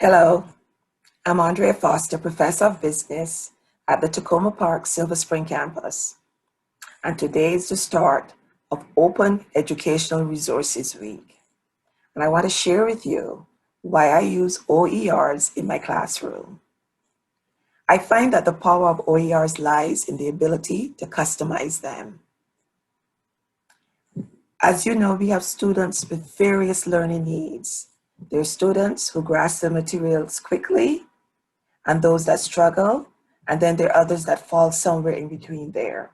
Hello, I'm Andrea Foster, Professor of Business at the Tacoma Park Silver Spring campus. And today is the start of Open Educational Resources Week. And I want to share with you why I use OERs in my classroom. I find that the power of OERs lies in the ability to customize them. As you know, we have students with various learning needs. There are students who grasp the materials quickly and those that struggle, and then there are others that fall somewhere in between there.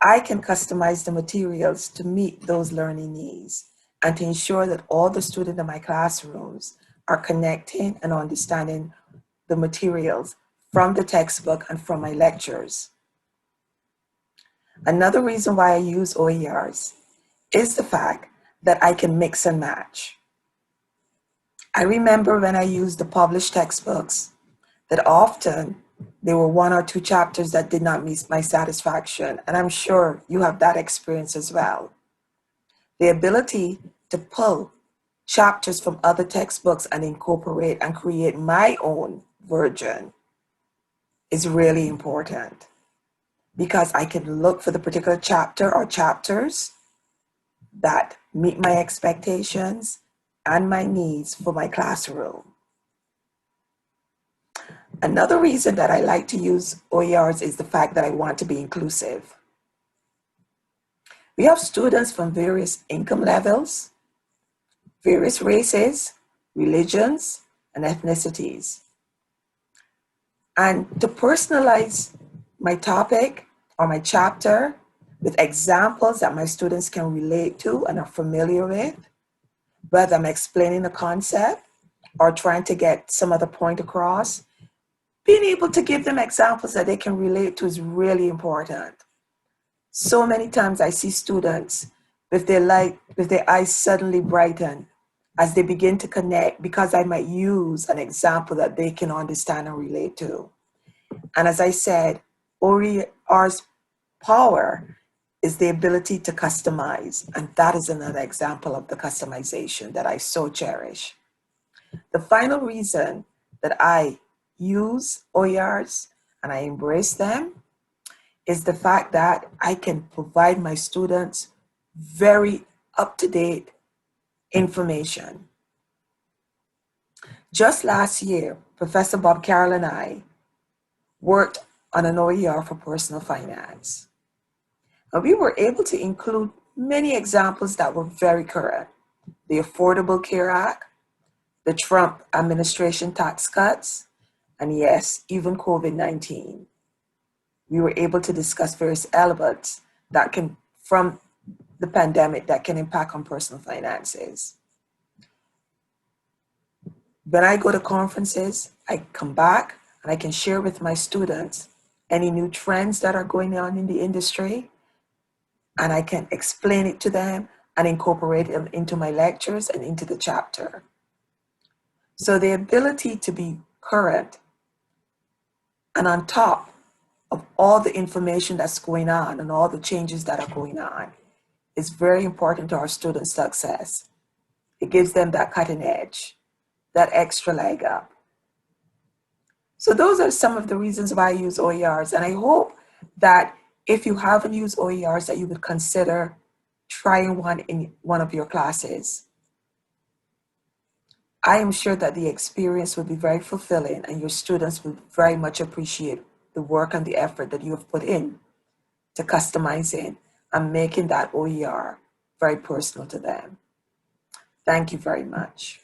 I can customize the materials to meet those learning needs and to ensure that all the students in my classrooms are connecting and understanding the materials from the textbook and from my lectures. Another reason why I use OERs is the fact that I can mix and match. I remember when I used the published textbooks that often there were one or two chapters that did not meet my satisfaction, and I'm sure you have that experience as well. The ability to pull chapters from other textbooks and incorporate and create my own version is really important because I can look for the particular chapter or chapters that meet my expectations and my needs for my classroom. Another reason that I like to use OERs is the fact that I want to be inclusive. We have students from various income levels, various races, religions, and ethnicities. And to personalize my topic or my chapter with examples that my students can relate to and are familiar with, whether I'm explaining a concept or trying to get some other point across, being able to give them examples that they can relate to is really important. So many times I see students with their eyes suddenly brighten as they begin to connect because I might use an example that they can understand and relate to. And as I said, OER's power is the ability to customize. And that is another example of the customization that I so cherish. The final reason that I use OERs and I embrace them is the fact that I can provide my students very up-to-date information. Just last year, Professor Bob Carroll and I worked on an OER for personal finance. And we were able to include many examples that were very current. The Affordable Care Act, the Trump administration tax cuts, and yes, even COVID-19. We were able to discuss various elements that can, from the pandemic, that can impact on personal finances. When I go to conferences, I come back and I can share with my students any new trends that are going on in the industry, and I can explain it to them and incorporate them into my lectures and into the chapter. So the ability to be current and on top of all the information that's going on and all the changes that are going on is very important to our students' success. It gives them that cutting edge, that extra leg up. So those are some of the reasons why I use OERs. And I hope that if you haven't used OERs, that you would consider trying one in one of your classes. I am sure that the experience will be very fulfilling and your students will very much appreciate the work and the effort that you have put in to customizing and making that OER very personal to them. Thank you very much.